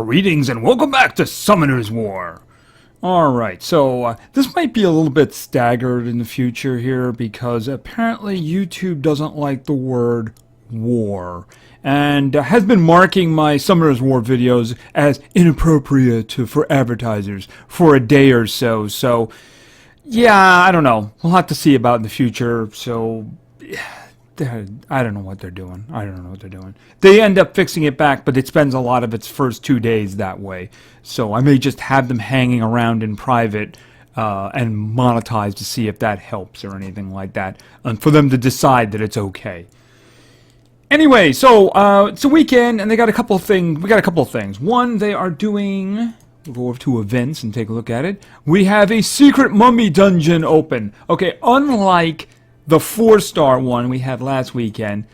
Greetings and welcome back to Summoner's War. Alright, so this might be a little bit staggered in the future here because apparently YouTube doesn't like the word war and has been marking my Summoner's War videos as inappropriate for advertisers for a day or so. So, yeah, I don't know. We'll have to see about in the future. So, I don't know what they're doing. They end up fixing it back, but it spends a lot of its first 2 days that way. So I may just have them hanging around in private and monetize to see if that helps or anything like that, and for them to decide that it's okay. Anyway, so it's a weekend, and they got a couple of things. We got a couple of things. One, they are doing. We'll go over to events and take a look at it. We have a secret mummy dungeon open. Okay, unlike the 4-star one we had last weekend,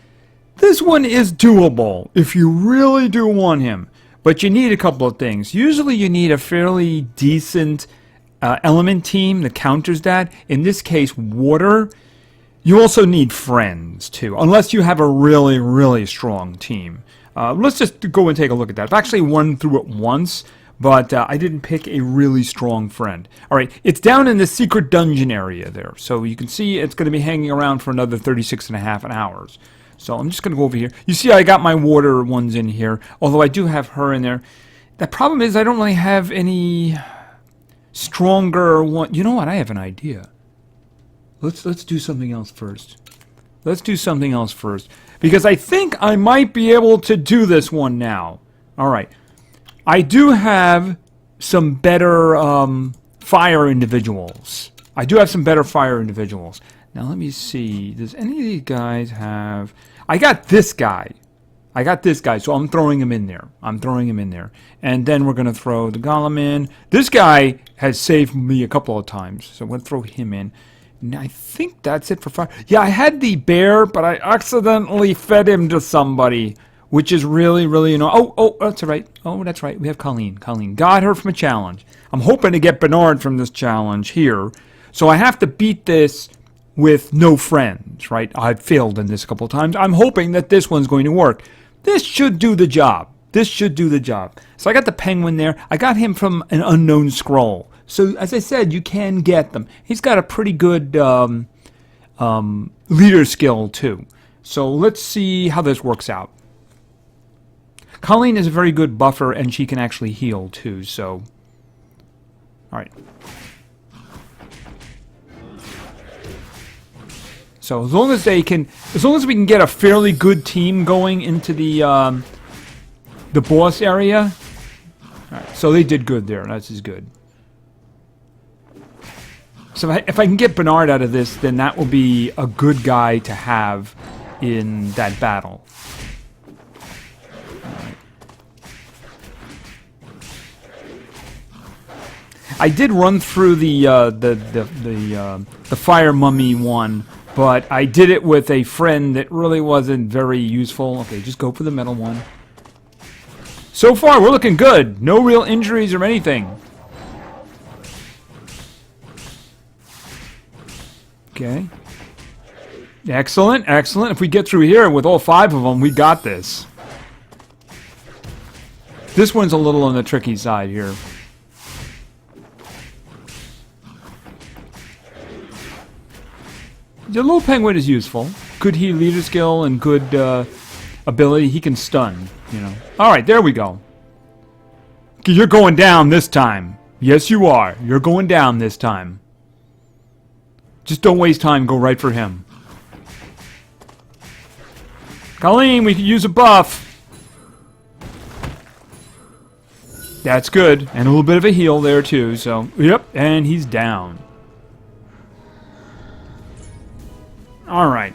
this one is doable if you really do want him. But you need a couple of things. Usually you need a fairly decent element team that counters that. In this case, water. You also need friends, too, unless you have a really, really strong team. Let's just go and take a look at that. I've actually run through it once, but I didn't pick a really strong friend. All right, it's down in the secret dungeon area there. So you can see it's going to be hanging around for another 36.5 hours. So I'm just going to go over here. You see I got my water ones in here, although I do have her in there. The problem is I don't really have any stronger one. You know what? I have an idea. Let's do something else first. Because I think I might be able to do this one now. All right. I do have some better fire individuals. Now let me see. Does any of these guys have... I got this guy, so I'm throwing him in there. And then we're going to throw the golem in. This guy has saved me a couple of times, so I'm going to throw him in. And I think that's it for fire. Yeah, I had the bear, but I accidentally fed him to somebody, which is really, really annoying. Oh, that's right. We have Colleen. Got her from a challenge. I'm hoping to get Bernard from this challenge here. So I have to beat this with no friends, right? I've failed in this a couple of times. I'm hoping that this one's going to work. This should do the job. So I got the penguin there. I got him from an unknown scroll. So as I said, you can get them. He's got a pretty good leader skill too. So let's see how this works out. Colleen is a very good buffer, and she can actually heal too, so... Alright. So as long as we can get a fairly good team going into the boss area... Alright, so they did good there, that's just good. So if I can get Bernard out of this, then that will be a good guy to have in that battle. I did run through the fire mummy one, but I did it with a friend that really wasn't very useful. Okay, just go for the metal one. So far, we're looking good. No real injuries or anything. Okay. Excellent. If we get through here with all 5 of them, we got this. This one's a little on the tricky side here. The little penguin is useful. Good leader skill and good ability. He can stun, Alright, there we go. You're going down this time. Yes, you are. You're going down this time. Just don't waste time. Go right for him. Colleen, we could use a buff. That's good. And a little bit of a heal there, too. So, yep. And he's down. Alright.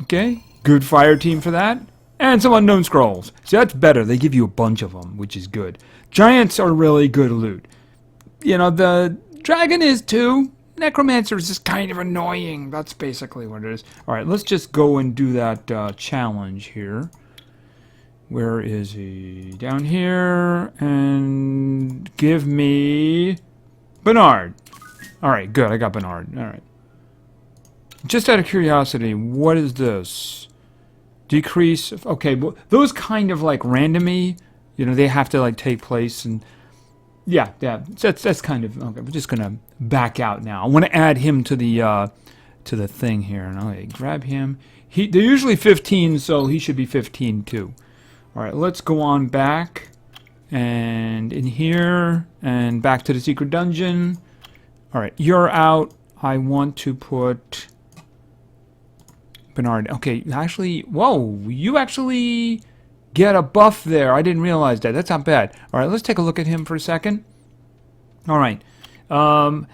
Okay. Good fire team for that. And some unknown scrolls. See, that's better. They give you a bunch of them, which is good. Giants are really good loot. The dragon is too. Necromancer is just kind of annoying. That's basically what it is. Alright, let's just go and do that challenge here. Where is he? Down here. And give me Bernard. Alright, good. I got Bernard. Alright. Just out of curiosity, what is this? Decrease. Okay, well, those kind of like randomly, you know, they have to like take place, and yeah, that's kind of okay. We're just gonna back out now. I want to add him to the thing here, and okay, grab him. They're usually 15, so he should be 15 too. All right, let's go on back and in here and back to the secret dungeon. All right, you're out. I want to put Bernard. Okay, actually, whoa, you actually get a buff there. I didn't realize that. That's not bad. All right, let's take a look at him for a second. All right.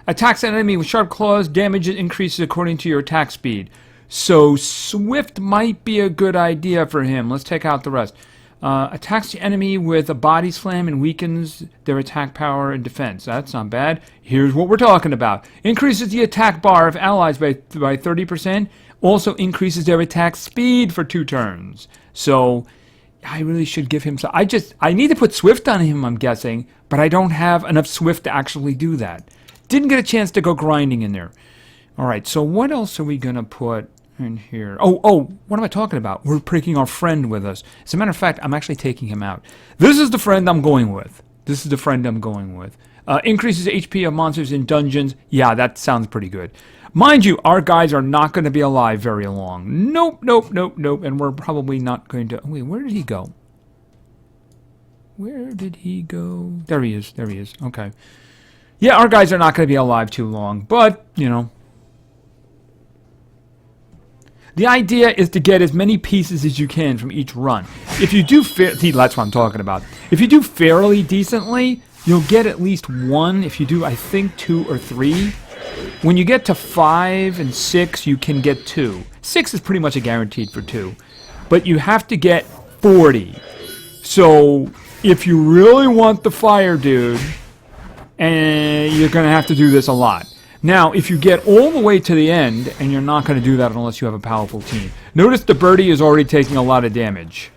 Attacks an enemy with sharp claws. Damage increases according to your attack speed. So Swift might be a good idea for him. Let's take out the rest. Attacks the enemy with a body slam and weakens their attack power and defense. That's not bad. Here's what we're talking about. Increases the attack bar of allies by 30%. Also increases their attack speed for 2 turns. So I really should give him some. I need to put Swift on him, I'm guessing, but I don't have enough Swift to actually do that. Didn't get a chance to go grinding in there. All right, so what else are we going to put in here? Oh, what am I talking about? We're taking our friend with us. As a matter of fact, I'm actually taking him out. This is the friend I'm going with. Increases HP of monsters in dungeons. Yeah, that sounds pretty good. Mind you, our guys are not going to be alive very long. Nope. And we're probably not going to... Wait, where did he go? There he is. Okay. Yeah, our guys are not going to be alive too long. But, you know... The idea is to get as many pieces as you can from each run. If you do... See, that's what I'm talking about. If you do fairly decently, you'll get at least 1. If you do, I think, 2 or 3... When you get to 5 and 6, you can get 2. 6 is pretty much a guaranteed for 2. But you have to get 40. So, if you really want the fire dude, you're going to have to do this a lot. Now, if you get all the way to the end, and you're not going to do that unless you have a powerful team. Notice the birdie is already taking a lot of damage.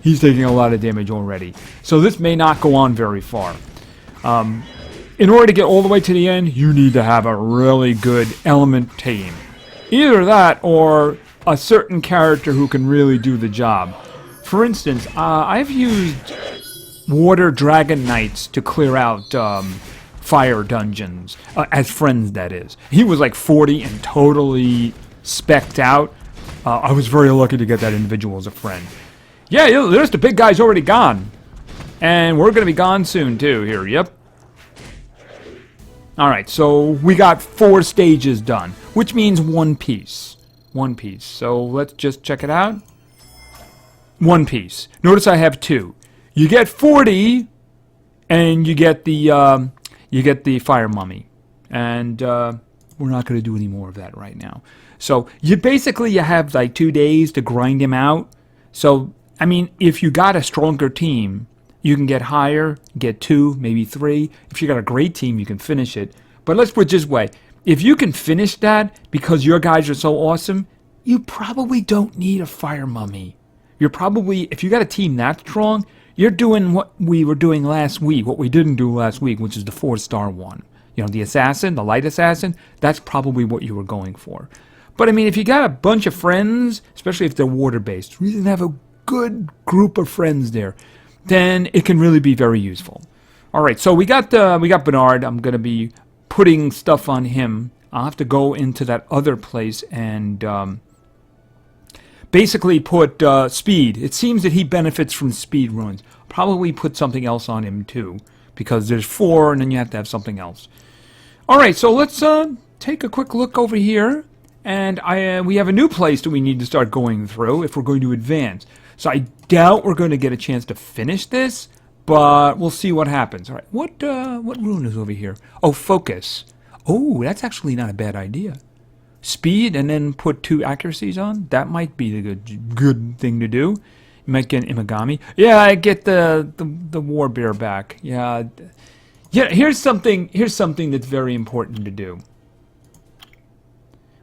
He's taking a lot of damage already. So this may not go on very far. In order to get all the way to the end, you need to have a really good element team. Either that or a certain character who can really do the job. For instance, I've used Water Dragon Knights to clear out fire dungeons. As friends, that is. He was like 40 and totally specced out. I was very lucky to get that individual as a friend. Yeah, there's the big guy's already gone. And we're going to be gone soon, too. Here, yep. Alright, so we got 4 stages done, which means 1 piece. 1 piece. So let's just check it out. 1 piece. Notice I have 2. You get 40, and you get the fire mummy. And we're not going to do any more of that right now. So you have like 2 days to grind him out. So, I mean, if you got a stronger team... You can get higher, get 2, maybe 3. If you got a great team, you can finish it. But let's put it this way. If you can finish that because your guys are so awesome, you probably don't need a fire mummy. If you got a team that strong, you're doing what we were doing last week, what we didn't do last week, which is the 4-star one. You know, the assassin, the light assassin, that's probably what you were going for. But I mean, if you got a bunch of friends, especially if they're water-based, you have a good group of friends there, then it can really be very useful. All right, so we got Bernard. I'm going to be putting stuff on him. I'll have to go into that other place and basically put speed. It seems that he benefits from speed runes. Probably put something else on him too, because there's 4 and then you have to have something else. All right, so let's take a quick look over here. And we have a new place that we need to start going through if we're going to advance. So I doubt we're going to get a chance to finish this, but we'll see what happens. All right, what rune is over here? Oh, focus. Oh, that's actually not a bad idea. Speed and then put 2 accuracies on. That might be the good thing to do. You might get an Imagami. Yeah, I get the war bear back. Yeah. Here's something that's very important to do.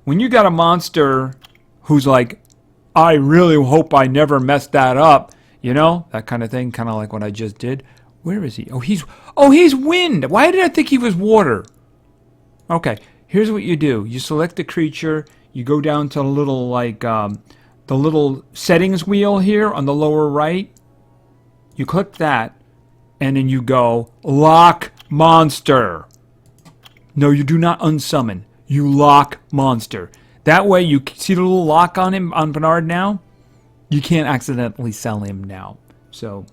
When you got a monster who's like, I really hope I never messed that up, you know, that kind of thing, kind of like what I just did. Where is he? Oh, he's wind. Why did I think he was water? Okay, here's what you do. You select the creature, you go down to a little like the little settings wheel here on the lower right, you click that, and then you go lock monster. No, you do not unsummon. You lock monster. That way, you see the little lock on him, on Bernard now? You can't accidentally sell him now. So,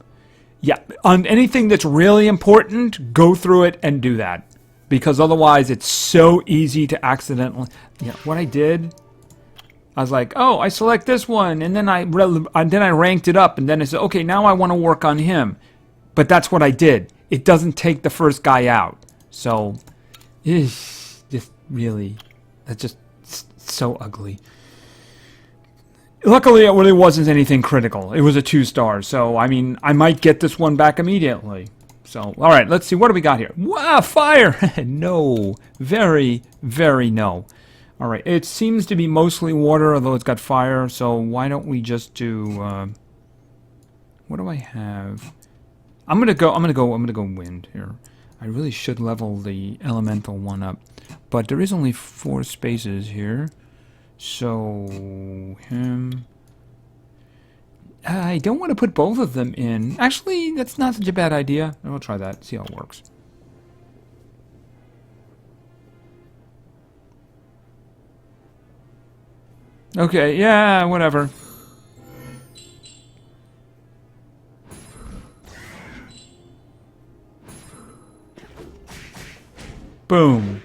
yeah, on anything that's really important, go through it and do that. Because otherwise, it's so easy to accidentally... Yeah, what I did, I was like, oh, I select this one, and then I ranked it up, and then I said, okay, now I want to work on him. But that's what I did. It doesn't take the first guy out. So, just really, that's just so ugly. Luckily, it really wasn't anything critical. It was a 2-star, so, I mean, I might get this one back immediately. So, all right, let's see. What do we got here? Wow, fire! No. Very, very no. All right, it seems to be mostly water, although it's got fire, so why don't we just do, what do I have? I'm gonna go wind here. I really should level the elemental one up, but there is only 4 spaces here. So him. I don't want to put both of them in. Actually, that's not such a bad idea. I'll try that. See how it works. Okay. Yeah. Whatever. Boom.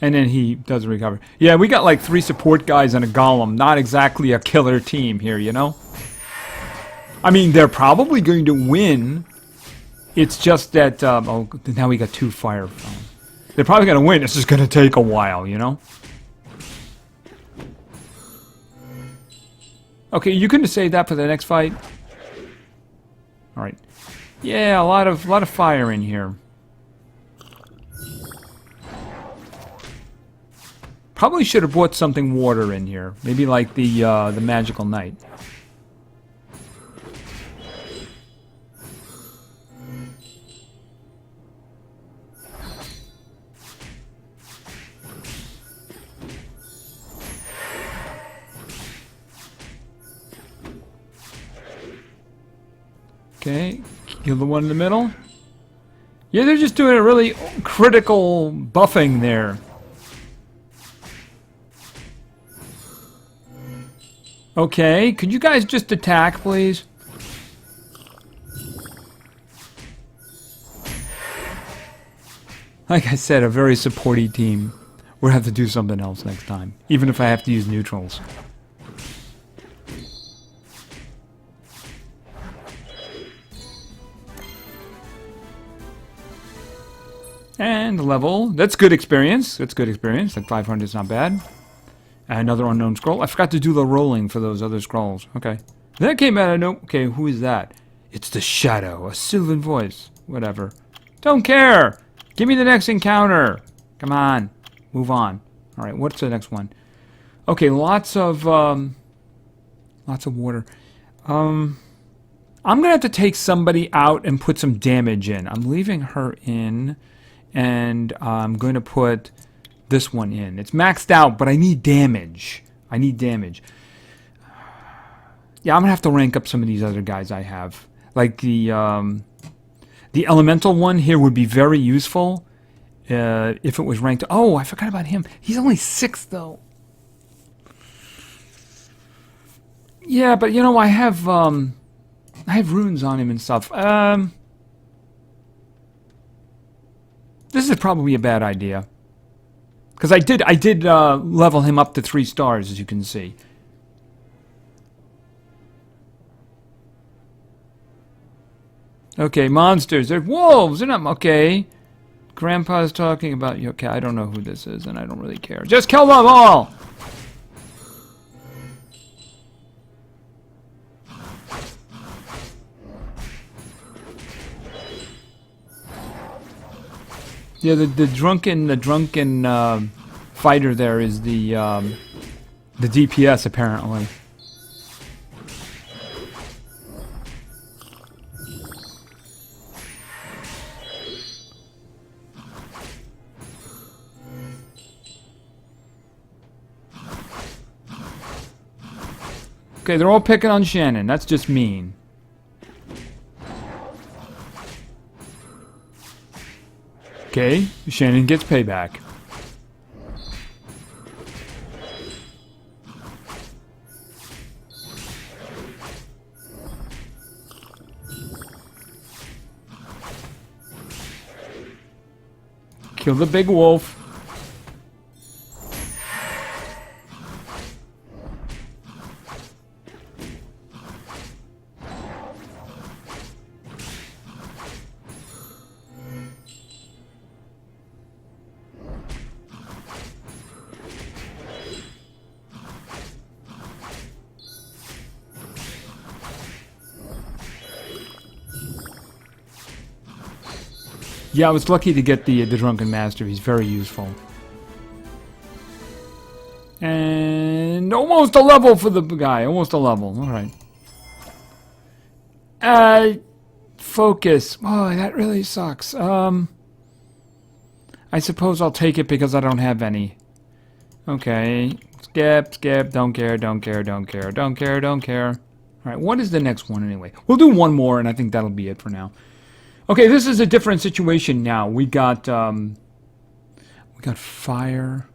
And then he does recover. Yeah, we got like 3 support guys and a golem. Not exactly a killer team here, you know? I mean, they're probably going to win. It's just that... oh, now we got 2 fire. They're probably going to win. It's just going to take a while, you know? Okay, you couldn't save that for the next fight? Alright. Yeah, a lot of fire in here. Probably should have brought something water in here. Maybe like the magical knight. Okay, kill the one in the middle. Yeah, they're just doing a really critical buffing there. Okay, could you guys just attack, please? Like I said, a very supporty team. We'll have to do something else next time, even if I have to use neutrals. And level. That's good experience. That's good experience. Like 500 is not bad. Another unknown scroll. I forgot to do the rolling for those other scrolls. Okay. That came out of no... Okay, who is that? It's the Shadow. A sylvan voice. Whatever. Don't care! Give me the next encounter! Come on. Move on. Alright, what's the next one? Okay, lots of water. I'm gonna have to take somebody out and put some damage in. I'm leaving her in, and I'm going to put this one in. It's maxed out, but I need damage. I need damage. Yeah, I'm gonna have to rank up some of these other guys I have. Like the elemental one here would be very useful if it was ranked. Oh, I forgot about him. He's only 6 though. Yeah, but you know I have runes on him and stuff. This is probably a bad idea. Because I did level him up to 3 stars, as you can see. Okay, monsters. They're wolves. They're not... Okay. Grandpa's talking about you. Okay, I don't know who this is, and I don't really care. Just kill them all! Yeah, the drunken fighter there is the DPS apparently. Okay, they're all picking on Shannon. That's just mean. Okay, Shannon gets payback. Kill the big wolf. Yeah, I was lucky to get the Drunken Master. He's very useful. And almost a level for the guy. Almost a level. Alright. Focus. Oh, that really sucks. I suppose I'll take it because I don't have any. Okay. Skip, skip. Don't care, don't care, don't care, don't care, don't care. Alright, what is the next one anyway? We'll do one more and I think that'll be it for now. Okay, this is a different situation now. We got fire.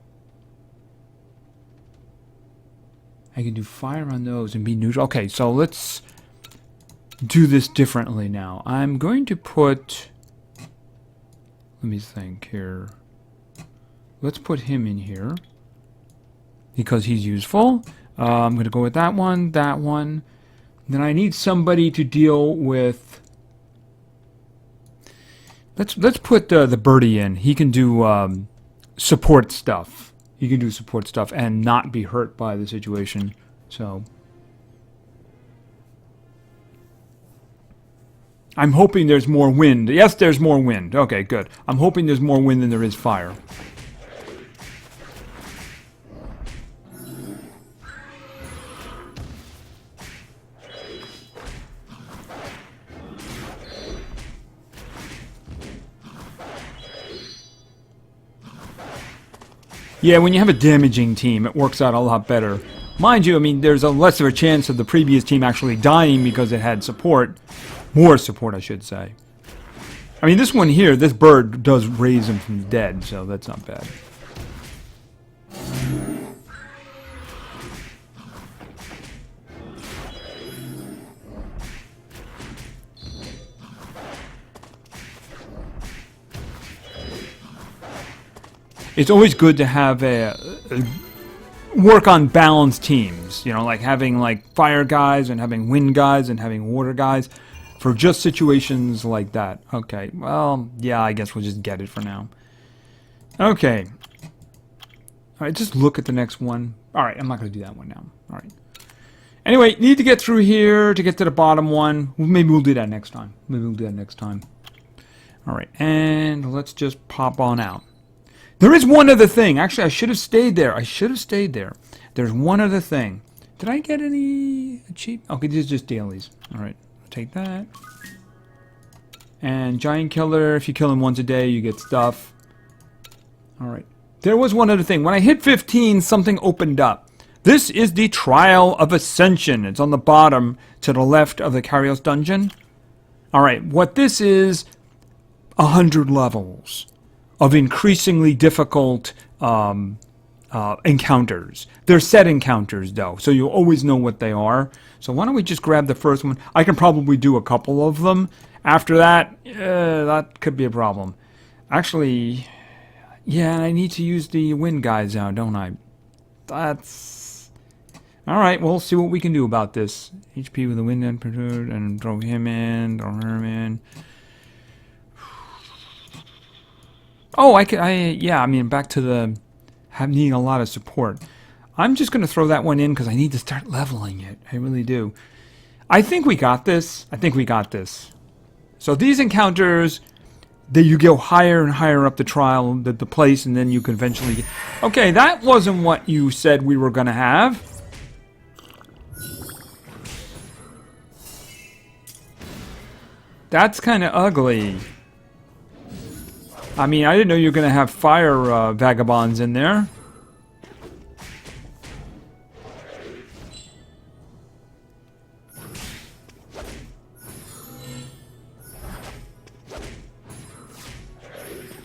I can do fire on those and be neutral. Okay, so let's do this differently now. I'm going to put... Let me think here. Let's put him in here. Because he's useful. I'm going to go with that one, that one. Then I need somebody to deal with... Let's put the birdie in. He can do support stuff. He can do support stuff and not be hurt by the situation. So I'm hoping there's more wind. Yes, there's more wind. Okay, good. I'm hoping there's more wind than there is fire. Yeah, when you have a damaging team, it works out a lot better. Mind you, I mean, there's a less of a chance of the previous team actually dying because it had support. More support, I should say. I mean, this one here, this bird does raise him from the dead, so that's not bad. It's always good to have work on balanced teams, you know, like having like fire guys and having wind guys and having water guys for just situations like that. Okay, well, yeah, I guess we'll just get it for now. Okay. All right, just look at the next one. All right, I'm not going to do that one now. All right. Anyway, need to get through here to get to the bottom one. Maybe we'll do that next time. Maybe we'll do that next time. All right, and let's just pop on out. There is one other thing. Actually, I should have stayed there. I should have stayed there. There's one other thing. Did I get any cheap? Okay, these are just dailies. All right, I'll take that. And Giant Killer, if you kill him once a day, you get stuff. All right. There was one other thing. When I hit 15, something opened up. This is the Trial of Ascension. It's on the bottom to the left of the Karios dungeon. All right, what this is, 100 levels of increasingly difficult encounters. They're set encounters, though, so you'll always know what they are. So why don't we just grab the first one? I can probably do a couple of them. After that, that could be a problem. Actually, yeah, I need to use the wind guys now, don't I? That's... Alright, we'll see what we can do about this. HP with the wind and throw him in, throw her in. Oh, yeah, I mean, back to the needing a lot of support. I'm just going to throw that one in because I need to start leveling it. I really do. I think we got this. I think we got this. So these encounters, you go higher and higher up the trial, the place, and then you can eventually get... Okay, that wasn't what you said we were going to have. That's kind of ugly. I mean, I didn't know you were going to have fire vagabonds in there.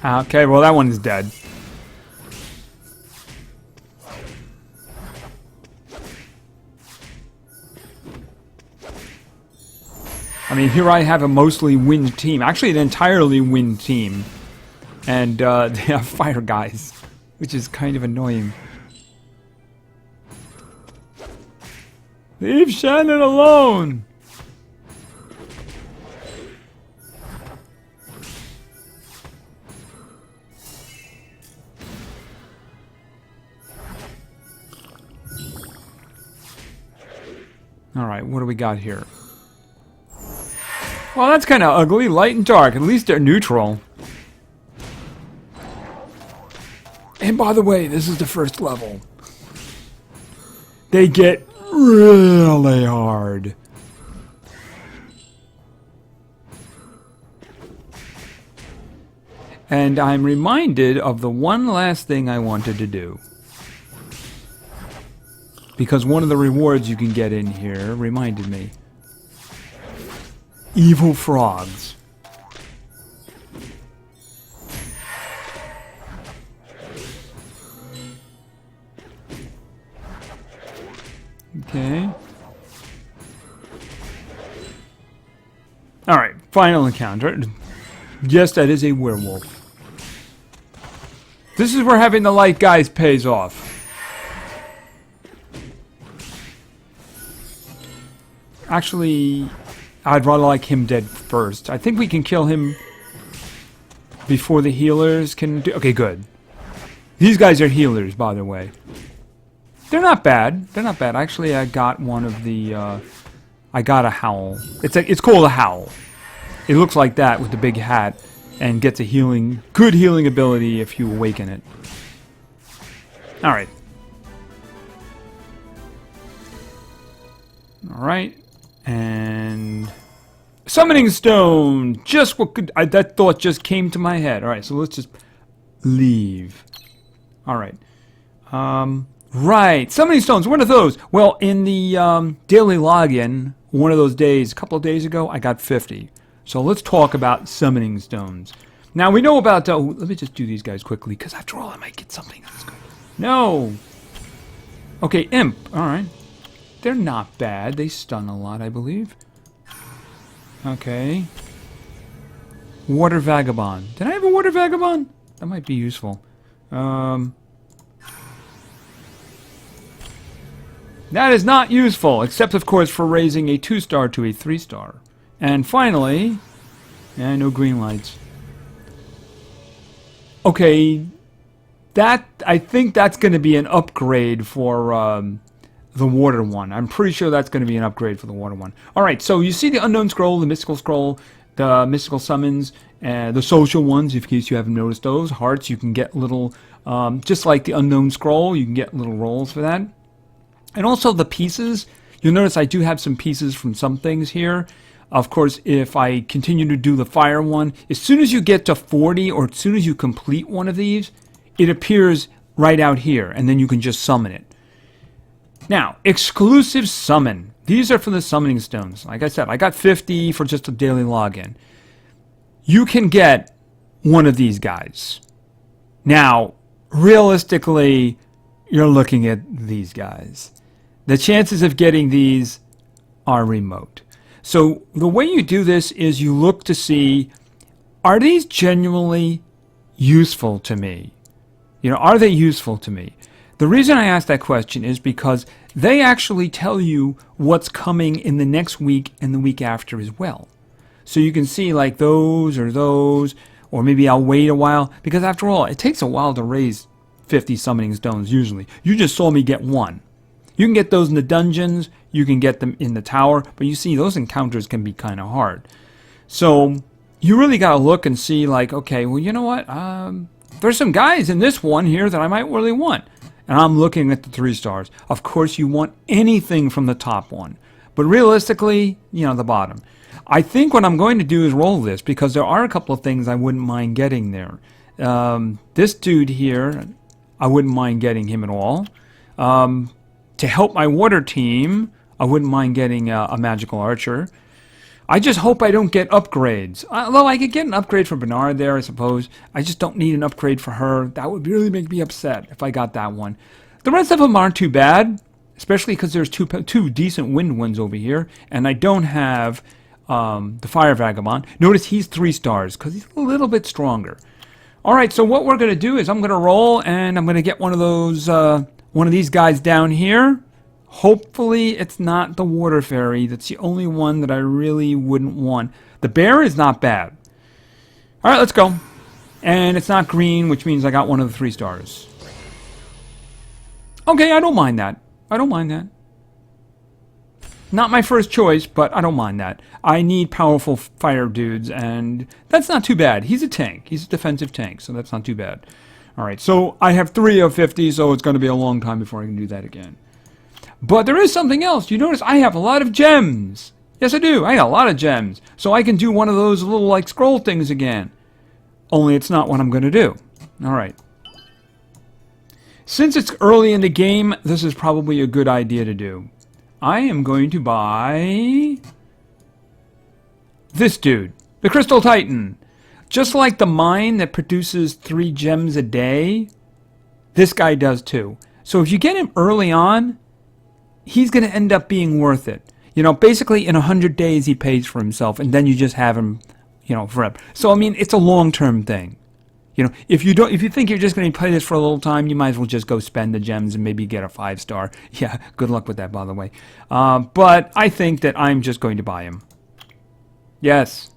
Okay, well that one is dead. I mean, here I have a mostly wind team. Actually, an entirely wind team. And they have fire guys, which is kind of annoying. Leave Shannon alone! Alright, what do we got here? Well, that's kind of ugly. Light and dark. At least they're neutral. And by the way, this is the first level. They get really hard. And I'm reminded of the one last thing I wanted to do. Because one of the rewards you can get in here reminded me. Evil frogs. Okay. Alright, final encounter. Yes, that is a werewolf. This is where having the light guys pays off. Actually, I'd rather like him dead first. I think we can kill him before the healers can do... Okay, good. These guys are healers, by the way. They're not bad. They're not bad. Actually, I got one of the... I got a howl. It's called a howl. It looks like that with the big hat and gets a good healing ability if you awaken it. Alright. Alright. And... Summoning Stone! Just what could... that thought just came to my head. Alright, so let's just leave. Alright. Right. Summoning Stones. What are those? Well, in the daily login, one of those days, a couple of days ago, I got 50. So let's talk about Summoning Stones. Now, we know about... let me just do these guys quickly, because after all, I might get something that's good. No! Okay, Imp. Alright. They're not bad. They stun a lot, I believe. Okay. Water Vagabond. Did I have a Water Vagabond? That might be useful. That is not useful, except, of course, for raising a 2-star to a 3-star. And finally... no green lights. Okay. I think that's going to be an upgrade for... the water one. I'm pretty sure that's going to be an upgrade for the water one. Alright, so you see the unknown scroll, the mystical scroll, the mystical summons, the social ones, in case you haven't noticed those. Hearts, you can get little, just like the unknown scroll, you can get little rolls for that. And also the pieces. You'll notice I do have some pieces from some things here. Of course, if I continue to do the fire one, as soon as you get to 40, or as soon as you complete one of these, it appears right out here, and then you can just summon it. Now, exclusive summon. These are for the summoning stones. Like I said, I got 50 for just a daily login. You can get one of these guys. Now, realistically, you're looking at these guys. The chances of getting these are remote. So the way you do this is you look to see, are these genuinely useful to me? You know, are they useful to me? The reason I ask that question is because they actually tell you what's coming in the next week and the week after as well. So you can see like those, or maybe I'll wait a while, because after all, it takes a while to raise 50 summoning stones usually. You just saw me get one. You can get those in the dungeons, you can get them in the tower, but you see those encounters can be kind of hard. So you really got to look and see like, okay, well, you know what? There's some guys in this one here that I might really want. And I'm looking at the 3 stars. Of course, you want anything from the top one. But realistically, you know, the bottom. I think what I'm going to do is roll this, because there are a couple of things I wouldn't mind getting there. This dude here, I wouldn't mind getting him at all. To help my water team, I wouldn't mind getting a magical archer. I just hope I don't get upgrades. Although I could get an upgrade for Bernard there, I suppose. I just don't need an upgrade for her. That would really make me upset if I got that one. The rest of them aren't too bad, especially because there's two decent wind ones over here, and I don't have the Fire Vagabond. Notice he's 3 stars because he's a little bit stronger. All right, so what we're going to do is I'm going to roll, and I'm going to get one of those, one of these guys down here. Hopefully it's not the Water Fairy. That's the only one that I really wouldn't want. The bear is not bad. All right, let's go. And it's not green, which means I got one of the 3 stars. Okay, I don't mind that. I don't mind that. Not my first choice, but I don't mind that. I need powerful fire dudes, and that's not too bad. He's a tank. He's a defensive tank, so that's not too bad. All right, so I have 3 of 50, so it's going to be a long time before I can do that again. But there is something else. You notice I have a lot of gems. Yes, I do. I got a lot of gems. So I can do one of those little, like, scroll things again. Only it's not what I'm going to do. All right. Since it's early in the game, this is probably a good idea to do. I am going to buy this dude, the Crystal Titan. Just like the mine that produces 3 gems a day, this guy does too. So if you get him early on, he's going to end up being worth it. You know, basically in 100 days he pays for himself, and then you just have him, you know, forever. So I mean, it's a long-term thing. You know, if you think you're just going to play this for a little time, you might as well just go spend the gems and maybe get a 5-star. Yeah, good luck with that, by the way. But I think that I'm just going to buy him. Yes.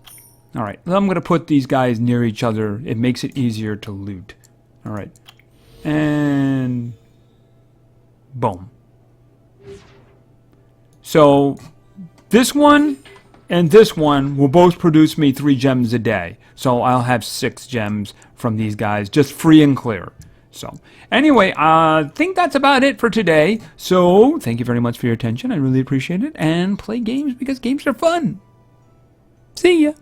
All right. I'm going to put these guys near each other. It makes it easier to loot. All right. And boom. So this one and this one will both produce me 3 gems a day. So I'll have 6 gems from these guys, just free and clear. So anyway, I think that's about it for today. So thank you very much for your attention. I really appreciate it. And play games because games are fun. See ya.